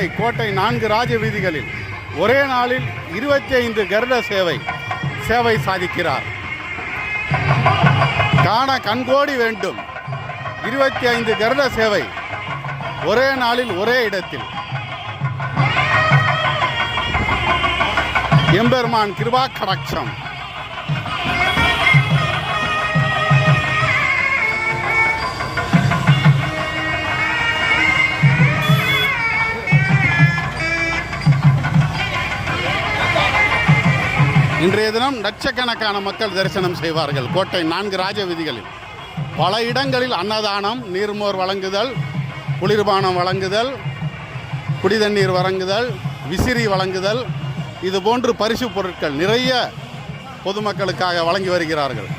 கோட்டை 4 ராஜ வீதிகளில் ஒரே நாளில் 25 கருட சேவை சாதிக்கிறார். காண கண்கோடி வேண்டும். 25 கருட சேவை ஒரே நாளில் ஒரே இடத்தில். எம்பெருமான் கிருபா கடாட்சம். இன்றைய தினம் லட்சக்கணக்கான மக்கள் தரிசனம் செய்வார்கள். கோட்டை 4 ராஜ வீதிகளில் பல இடங்களில் அன்னதானம், நீர்மோர் வழங்குதல், குளிர்பானம் வழங்குதல், குடிதண்ணீர் வழங்குதல், விசிறி வழங்குதல், இது போன்று பரிசு பொருட்கள் நிறைய பொதுமக்களுக்காக வழங்கி வருகிறார்கள்.